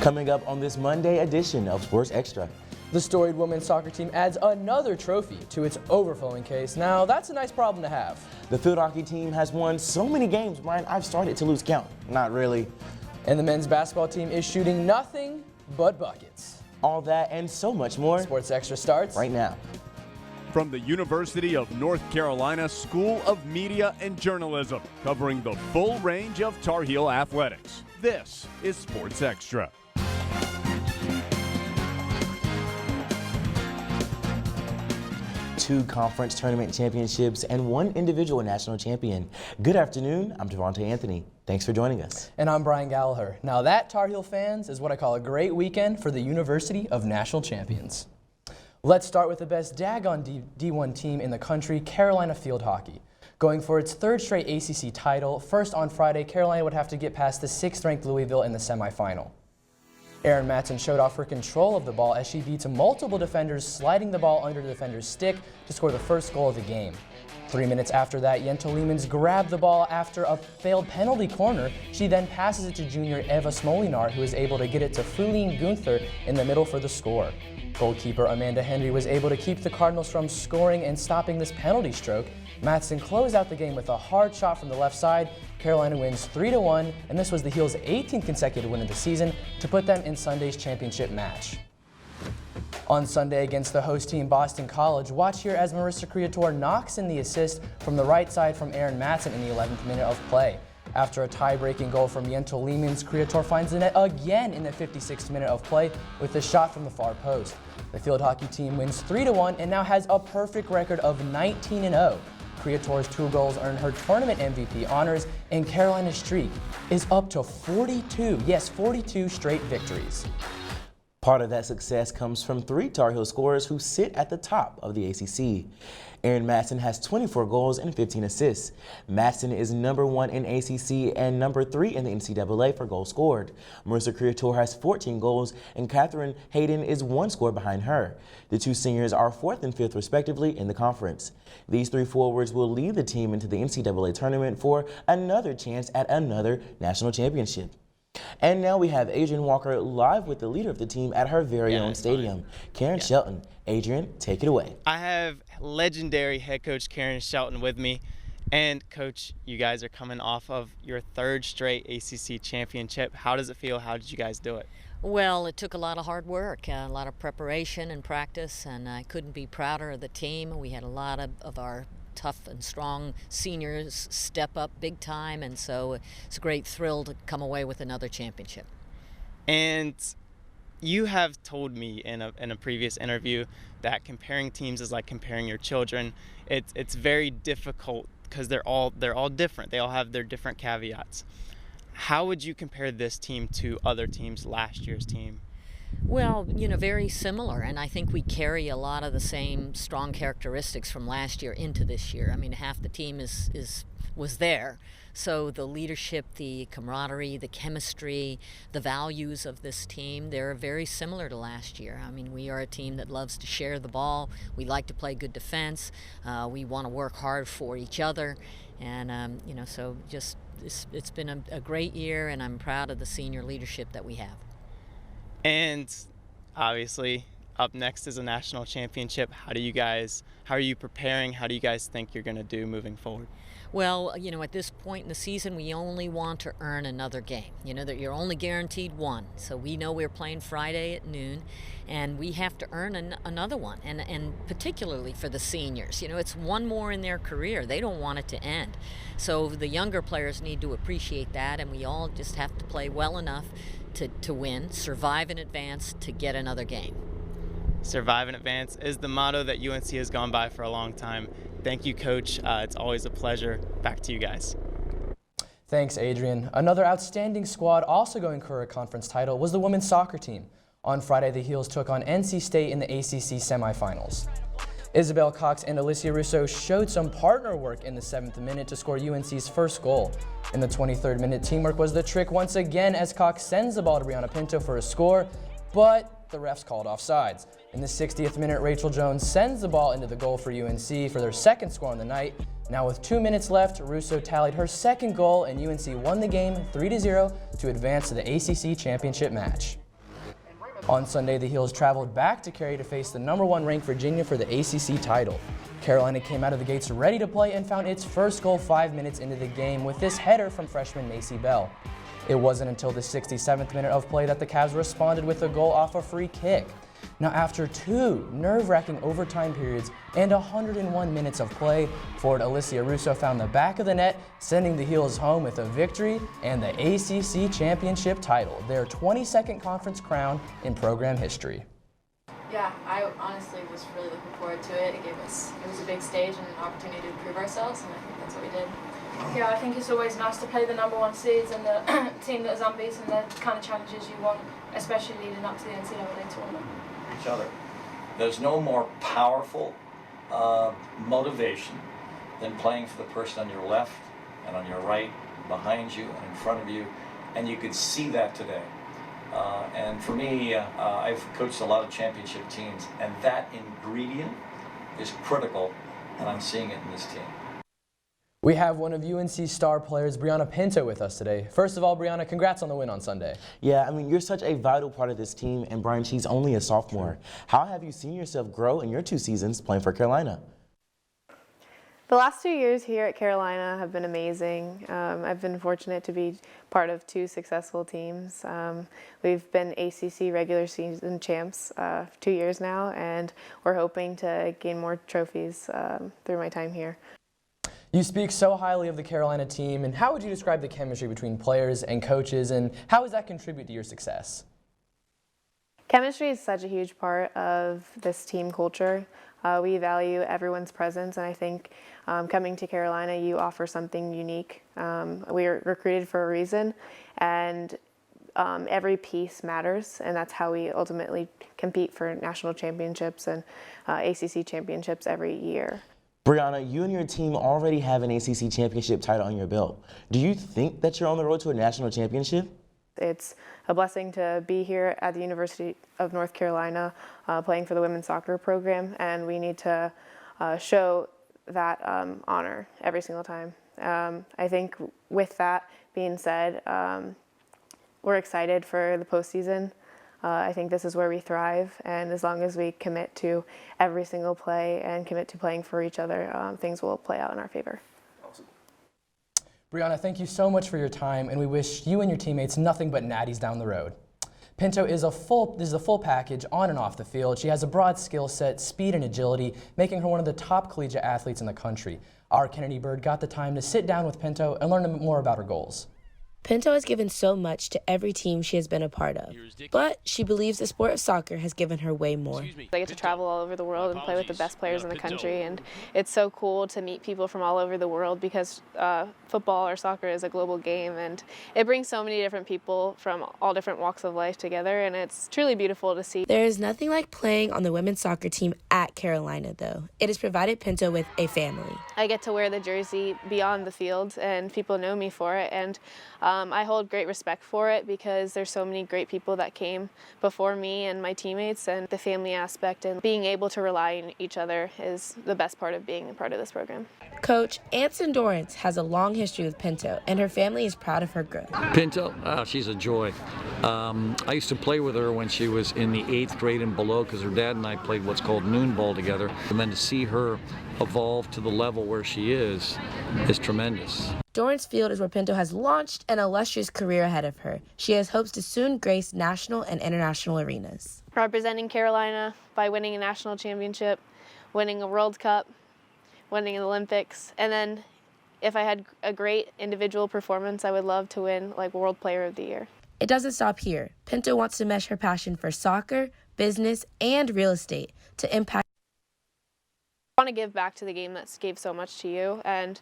Coming up on this Monday edition of Sports Extra. The storied women's soccer team adds another trophy to its overflowing case. Now, that's a nice problem to have. The field hockey team has won so many games, Brian, I've started to lose count. Not really. And the men's basketball team is shooting nothing but buckets. All that and so much more. Sports Extra starts right now. From the University of North Carolina School of Media and Journalism, covering the full range of Tar Heel athletics. This is Sports Extra. Two conference tournament championships and one individual national champion. Good afternoon, I'm Devontae Anthony. Thanks for joining us. And I'm Brian Gallagher. Now that, Tar Heel fans, is what I call a great weekend for the University of National Champions. Let's start with the best daggone D1 team in the country, Carolina Field Hockey. Going for its third straight ACC title, first on Friday, Carolina would have to get past the 6th-ranked Louisville in the semifinal. Erin Matson showed off her control of the ball as she beats multiple defenders, sliding the ball under the defender's stick to score the first goal of the game. 3 minutes after that, Yentl Leemans grabbed the ball after a failed penalty corner. She then passes it to junior Eva Smolinar, who is able to get it to Fuline Gunther in the middle for the score. Goalkeeper Amanda Henry was able to keep the Cardinals from scoring and stopping this penalty stroke. Matson closed out the game with a hard shot from the left side. Carolina wins 3-1, and this was the Heels' 18th consecutive win of the season to put them in Sunday's championship match. On Sunday against the host team Boston College, watch here as Marissa Creator knocks in the assist from the right side from Erin Matson in the 11th minute of play. After a tie-breaking goal from Yentl Leemans, Creator finds the net again in the 56th minute of play with a shot from the far post. The field hockey team wins 3-1 and now has a perfect record of 19-0. Creator's 2 goals earned her tournament MVP honors, and Carolina's streak is up to 42 straight victories. Part of that success comes from 3 Tar Heel scorers who sit at the top of the ACC. Erin Matson has 24 goals and 15 assists. Matson is number 1 in ACC and number 3 in the NCAA for goals scored. Marissa Creator has 14 goals, and Catherine Hayden is 1 score behind her. The 2 seniors are 4th and 5th respectively in the conference. These 3 forwards will lead the team into the NCAA tournament for another chance at another national championship. And now we have Adrian Walker live with the leader of the team at her very own stadium, Karen Shelton. Adrian, take it away. I have legendary head coach Karen Shelton with me. And coach, you guys are coming off of your 3rd straight ACC championship. How does it feel? How did you guys do it? Well, it took a lot of hard work, a lot of preparation and practice, and I couldn't be prouder of the team. We had a lot of our tough and strong seniors step up big time, and so it's a great thrill to come away with another championship. And you have told me in a previous interview that comparing teams is like comparing your children. It's very difficult because they're all different. They all have their different caveats. How would you compare this team to other teams, last year's team? Well, very similar, and I think we carry a lot of the same strong characteristics from last year into this year. I mean, half the team was there, so the leadership, the camaraderie, the chemistry, the values of this team, they're very similar to last year. I mean, we are a team that loves to share the ball. We like to play good defense. We want to work hard for each other, and so just it's been a great year, and I'm proud of the senior leadership that we have. And obviously, up next is a national championship. How are you preparing? How do you guys think you're going to do moving forward? Well, at this point in the season, we only want to earn another game. That you're only guaranteed 1. So we know we're playing Friday at noon, and we have to earn another one. And particularly for the seniors, it's 1 more in their career. They don't want it to end. So the younger players need to appreciate that, and we all just have to play well enough to win, survive in advance to get another game. Survive in advance is the motto that UNC has gone by for a long time. Thank you, Coach. It's always a pleasure. Back to you guys. Thanks, Adrian. Another outstanding squad also going for a conference title was the women's soccer team. On Friday, the Heels took on NC State in the ACC semifinals. Isabel Cox and Alicia Russo showed some partner work in the 7th minute to score UNC's first goal. In the 23rd minute, teamwork was the trick once again as Cox sends the ball to Brianna Pinto for a score, but the refs called offsides. In the 60th minute, Rachel Jones sends the ball into the goal for UNC for their 2nd score on the night. Now with 2 minutes left, Russo tallied her 2nd goal and UNC won the game 3-0 to advance to the ACC championship match. On Sunday, the Heels traveled back to Cary to face the #1 ranked Virginia for the ACC title. Carolina came out of the gates ready to play and found its first goal 5 minutes into the game with this header from freshman Macy Bell. It wasn't until the 67th minute of play that the Cavs responded with a goal off a free kick. Now, after 2 nerve-wracking overtime periods and 101 minutes of play, forward Alicia Russo found the back of the net, sending the Heels home with a victory and the ACC championship title, their 22nd conference crown in program history. Yeah, I honestly was really looking forward to it. It was a big stage and an opportunity to prove ourselves, and I think that's what we did. Yeah, I think it's always nice to play the #1 seeds and the team that is unbeaten, the kind of challenges you want, especially leading up to the NCAA tournament. Each other. There's no more powerful motivation than playing for the person on your left and on your right, behind you and in front of you, and you could see that today. And for me, I've coached a lot of championship teams, and that ingredient is critical, and I'm seeing it in this team. We have one of UNC's star players, Brianna Pinto, with us today. First of all, Brianna, congrats on the win on Sunday. Yeah, I mean, you're such a vital part of this team, and Brian, she's only a sophomore. How have you seen yourself grow in your 2 seasons playing for Carolina? The last 2 years here at Carolina have been amazing. I've been fortunate to be part of 2 successful teams. We've been ACC regular season champs 2 years now, and we're hoping to gain more trophies through my time here. You speak so highly of the Carolina team, and how would you describe the chemistry between players and coaches, and how does that contribute to your success? Chemistry is such a huge part of this team culture. We value everyone's presence, and I think coming to Carolina, you offer something unique. We are recruited for a reason, and every piece matters, and that's how we ultimately compete for national championships and ACC championships every year. Brianna, you and your team already have an ACC championship title on your belt. Do you think that you're on the road to a national championship? It's a blessing to be here at the University of North Carolina playing for the women's soccer program, and we need to show that honor every single time. I think with that being said, we're excited for the postseason. I think this is where we thrive, and as long as we commit to every single play and commit to playing for each other, things will play out in our favor. Awesome. Brianna, thank you so much for your time, and we wish you and your teammates nothing but natties down the road. Pinto is a full package on and off the field. She has a broad skill set, speed, and agility, making her one of the top collegiate athletes in the country. Our Kennedy Bird got the time to sit down with Pinto and learn more about her goals. Pinto has given so much to every team she has been a part of, but she believes the sport of soccer has given her way more. I get to travel all over the world and play with the best players in the country, and it's so cool to meet people from all over the world because football or soccer is a global game, and it brings so many different people from all different walks of life together, and it's truly beautiful to see. There is nothing like playing on the women's soccer team at Carolina, though. It has provided Pinto with a family. I get to wear the jersey beyond the field, and people know me for it, and I hold great respect for it because there's so many great people that came before me and my teammates, and the family aspect and being able to rely on each other is the best part of being a part of this program. Coach Anson Dorrance has a long history with Pinto, and her family is proud of her growth. Pinto, she's a joy. I used to play with her when she was in the 8th grade and below because her dad and I played what's called noon ball together, and then to see her evolve to the level where she is tremendous. Dorrance Field is where Pinto has launched an illustrious career ahead of her. She has hopes to soon grace national and international arenas. Representing Carolina by winning a national championship, winning a World Cup, winning an Olympics, and then if I had a great individual performance, I would love to win like World Player of the Year. It doesn't stop here. Pinto wants to mesh her passion for soccer, business, and real estate to impact. I want to give back to the game that gave so much to you, and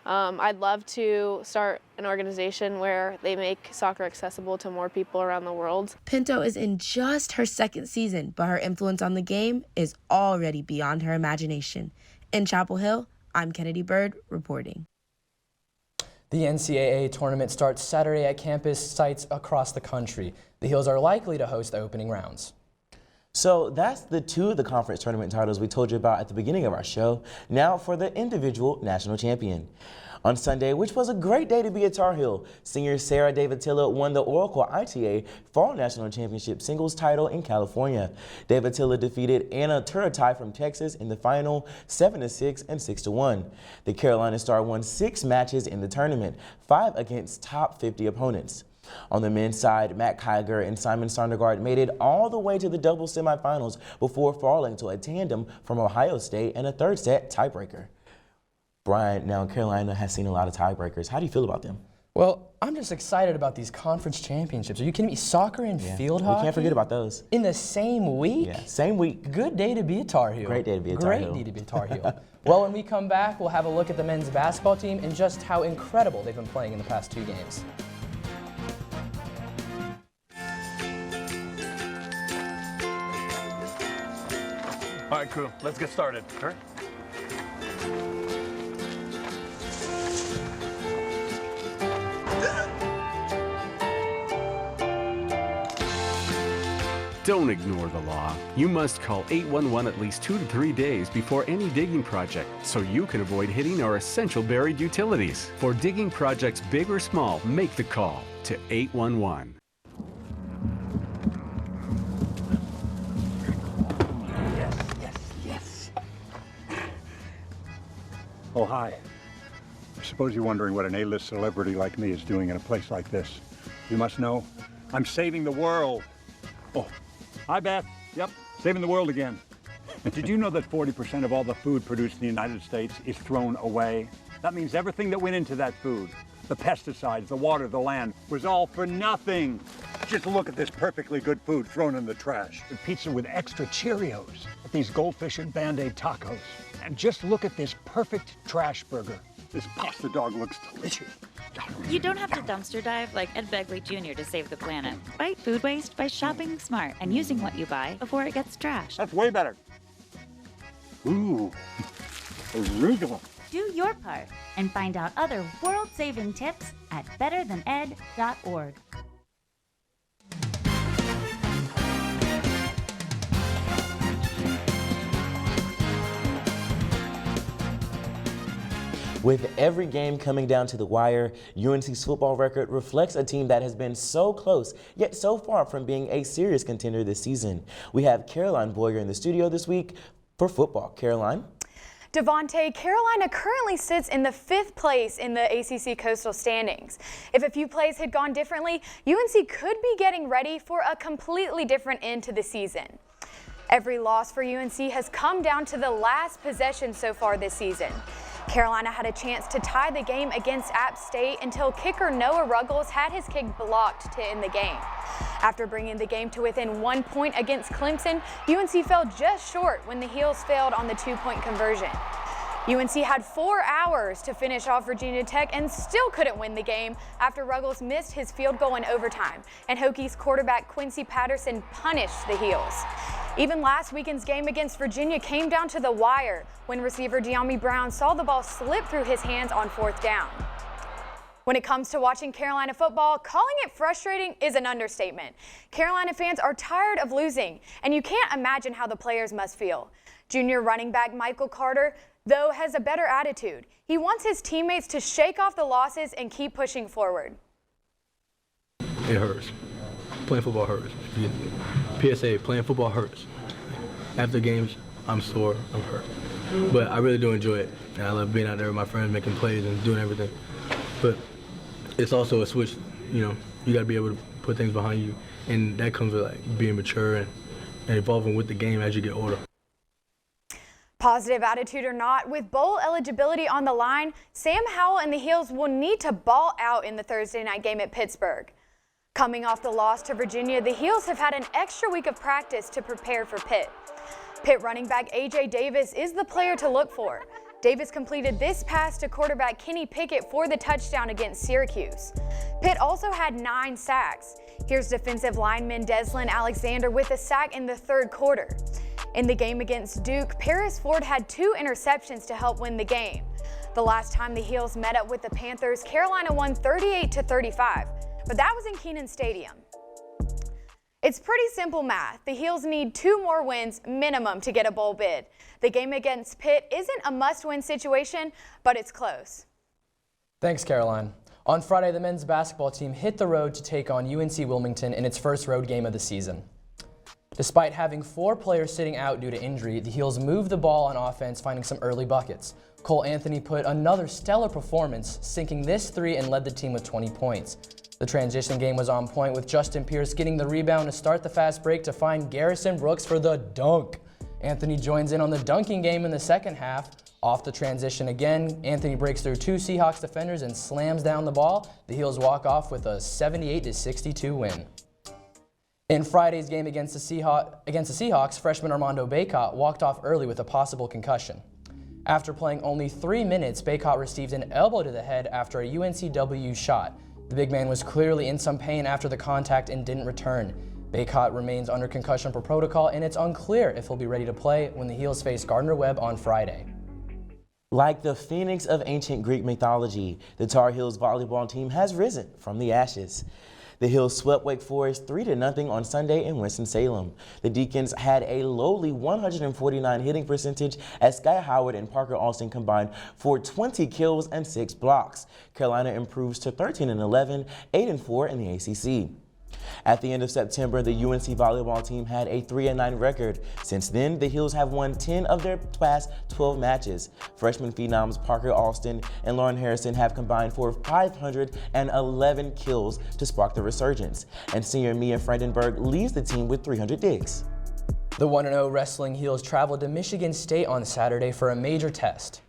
I'd love to start an organization where they make soccer accessible to more people around the world. Pinto is in just her 2nd season, but her influence on the game is already beyond her imagination. In Chapel Hill, I'm Kennedy Bird reporting. The NCAA tournament starts Saturday at campus sites across the country. The Heels are likely to host the opening rounds. So that's the two of the conference tournament titles we told you about at the beginning of our show. Now for the individual national champion. On Sunday, which was a great day to be a Tar Heel, senior Sarah David-Tilla won the Oracle ITA Fall National Championship singles title in California. David-Tilla defeated Anna Turatai from Texas in the final 7-6 and 6-1. The Carolina star won 6 matches in the tournament, 5 against top 50 opponents. On the men's side, Matt Kiger and Simon Sondergaard made it all the way to the doubles semifinals before falling to a tandem from Ohio State in a third set tiebreaker. Brian, now Carolina has seen a lot of tiebreakers. How do you feel about them? Well, I'm just excited about these conference championships. Are you kidding me? Soccer and field hockey? We can't forget about those. In the same week? Yeah, same week. Good day to be a Tar Heel. Great day to be a Tar Heel. Great day to be a Tar Heel. Well, when we come back, we'll have a look at the men's basketball team and just how incredible they've been playing in the past 2 games. All right, crew, let's get started. Sure. Don't ignore the law. You must call 811 at least 2 to 3 days before any digging project so you can avoid hitting our essential buried utilities. For digging projects big or small, make the call to 811. Yes. Oh, hi. I suppose you're wondering what an A-list celebrity like me is doing in a place like this. You must know, I'm saving the world. Oh, hi, Beth. Yep, saving the world again. Did you know that 40% of all the food produced in the United States is thrown away? That means everything that went into that food, the pesticides, the water, the land, was all for nothing. Just look at this perfectly good food thrown in the trash. The pizza with extra Cheerios, these goldfish and Band-Aid tacos. And just look at this perfect trash burger. This pasta dog looks delicious. You don't have to dumpster dive like Ed Begley Jr. to save the planet. Fight food waste by shopping smart and using what you buy before it gets trashed. That's way better. Ooh, arugula. Do your part and find out other world-saving tips at betterthaned.org. With every game coming down to the wire, UNC's football record reflects a team that has been so close, yet so far from being a serious contender this season. We have Caroline Boyer in the studio this week for football. Caroline? Devontae, Carolina currently sits in the 5th place in the ACC Coastal standings. If a few plays had gone differently, UNC could be getting ready for a completely different end to the season. Every loss for UNC has come down to the last possession so far this season. Carolina had a chance to tie the game against App State until kicker Noah Ruggles had his kick blocked to end the game. After bringing the game to within 1 point against Clemson, UNC fell just short when the Heels failed on the 2-point conversion. UNC had 4 hours to finish off Virginia Tech and still couldn't win the game after Ruggles missed his field goal in overtime, and Hokies quarterback Quincy Patterson punished the Heels. Even last weekend's game against Virginia came down to the wire when receiver De'Ami Brown saw the ball slip through his hands on 4th down. When it comes to watching Carolina football, calling it frustrating is an understatement. Carolina fans are tired of losing, and you can't imagine how the players must feel. Junior running back Michael Carter, though, has a better attitude. He wants his teammates to shake off the losses and keep pushing forward. It hurts. Playing football hurts. PSA, playing football hurts. After games, I'm sore, I'm hurt. But I really do enjoy it. And I love being out there with my friends, making plays and doing everything. But it's also a switch, you know, you gotta be able to put things behind you. And that comes with like being mature and evolving with the game as you get older. Positive attitude or not, with bowl eligibility on the line, Sam Howell and the Heels will need to ball out in the Thursday night game at Pittsburgh. Coming off the loss to Virginia, the Heels have had an extra week of practice to prepare for Pitt. Pitt running back A.J. Davis is the player to look for. Davis completed this pass to quarterback Kenny Pickett for the touchdown against Syracuse. Pitt also had 9 sacks. Here's defensive lineman Deslin Alexander with a sack in the 3rd quarter. In the game against Duke, Paris Ford had 2 interceptions to help win the game. The last time the Heels met up with the Panthers, Carolina won 38-35, but that was in Kenan Stadium. It's pretty simple math. The Heels need 2 more wins minimum to get a bowl bid. The game against Pitt isn't a must-win situation, but it's close. Thanks, Caroline. On Friday, the men's basketball team hit the road to take on UNC Wilmington in its first road game of the season. Despite having 4 players sitting out due to injury, the Heels moved the ball on offense, finding some early buckets. Cole Anthony put another stellar performance, sinking this 3 and led the team with 20 points. The transition game was on point, with Justin Pierce getting the rebound to start the fast break to find Garrison Brooks for the dunk. Anthony joins in on the dunking game in the second half. Off the transition again, Anthony breaks through 2 Seahawks defenders and slams down the ball. The Heels walk off with a 78-62 win. In Friday's game against the Seahawks, freshman Armando Bacot walked off early with a possible concussion. After playing only 3 minutes, Bacot received an elbow to the head after a UNCW shot. The big man was clearly in some pain after the contact and didn't return. Bacot remains under concussion protocol, and it's unclear if he'll be ready to play when the Heels face Gardner-Webb on Friday. Like the phoenix of ancient Greek mythology, the Tar Heels volleyball team has risen from the ashes. The Heels swept Wake Forest 3-0 on Sunday in Winston-Salem. The Deacons had a lowly 149 hitting percentage as Sky Howard and Parker Alston combined for 20 kills and 6 blocks. Carolina improves to 13-11, 8-4 in the ACC. At the end of September, the UNC volleyball team had a 3-9 record. Since then, the Heels have won 10 of their past 12 matches. Freshman phenoms Parker Alston and Lauren Harrison have combined for 511 kills to spark the resurgence. And senior Mia Brandenburg leads the team with 300 digs. The 1-0 Wrestling Heels traveled to Michigan State on Saturday for a major test.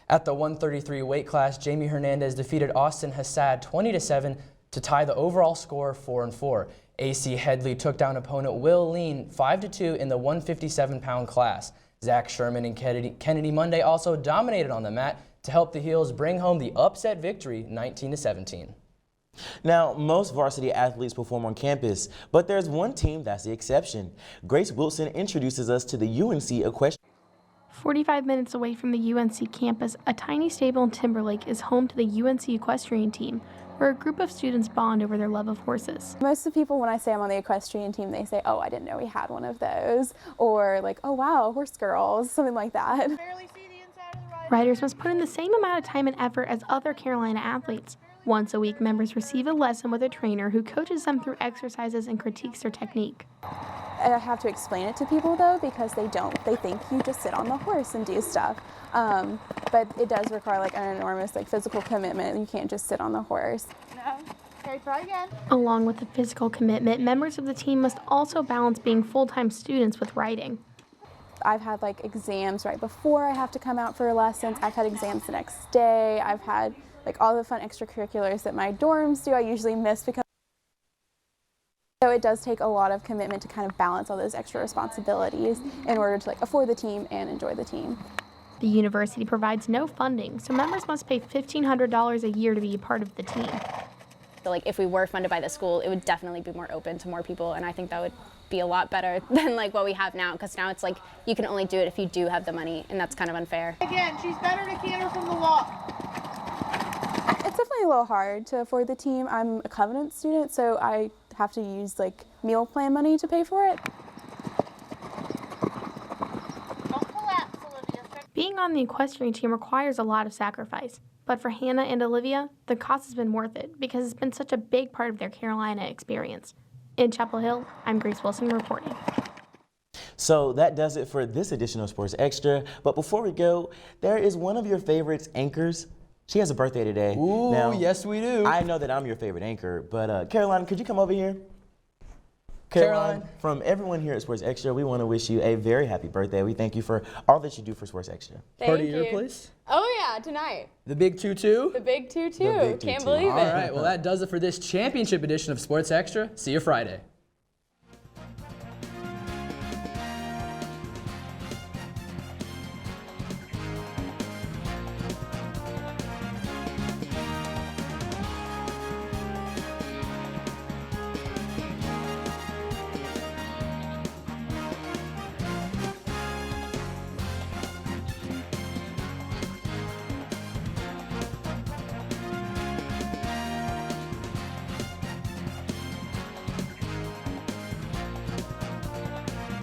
At the 133 weight class, Jamie Hernandez defeated Austin Hassad 20-7 to tie the overall score 4-4. AC Headley took down opponent Will Lean 5-2 in the 157-pound class. Zach Sherman and Kennedy Monday also dominated on the mat to help the Heels bring home the upset victory 19-17. Now, most varsity athletes perform on campus, but there's one team that's the exception. Grace Wilson introduces us to the UNC Equestrian. 45 minutes away from the UNC campus, a tiny stable in Timberlake is home to the UNC Equestrian team, where a group of students bond over their love of horses. Most of the people, when I say I'm on the equestrian team, they say, oh, I didn't know we had one of those, or like, oh wow, horse girls, something like that. Riders must put in the same amount of time and effort as other Carolina athletes. Once a week, members receive a lesson with a trainer who coaches them through exercises and critiques their technique. I have to explain it to people though, because they don't. They think you just sit on the horse and do stuff. But it does require like an enormous physical commitment. You can't just sit on the horse. No. Okay, try again. Along with the physical commitment, members of the team must also balance being full-time students with riding. I've had exams right before I have to come out for lessons. I've had exams the next day. I've had all the fun extracurriculars that my dorms do. I usually miss because so it does take a lot of commitment to kind of balance all those extra responsibilities in order to afford the team and enjoy the team. The university provides no funding, so members must pay $1,500 a year to be a part of the team. So if we were funded by the school, it would definitely be more open to more people, and I think that would be a lot better than what we have now, because now it's you can only do it if you do have the money, and that's kind of unfair. Again, she's better to canter from the walk. It's definitely a little hard to afford the team. I'm a Covenant student, so I have to use meal plan money to pay for it. Being on the equestrian team requires a lot of sacrifice, but for Hannah and Olivia, the cost has been worth it because it's been such a big part of their Carolina experience. In Chapel Hill, I'm Grace Wilson reporting. So that does it for this edition of Sports Extra. But before we go, there is one of your favorites anchors. She has a birthday today. Ooh, now, yes we do. I know that I'm your favorite anchor, but Caroline, could you come over here? Caroline, from everyone here at Sports Extra, we want to wish you a very happy birthday. We thank you for all that you do for Sports Extra. Party at your place? Oh yeah, tonight. The Big 2-2? The Big 2-2. Can't believe it. All right, well that does it for this championship edition of Sports Extra. See you Friday.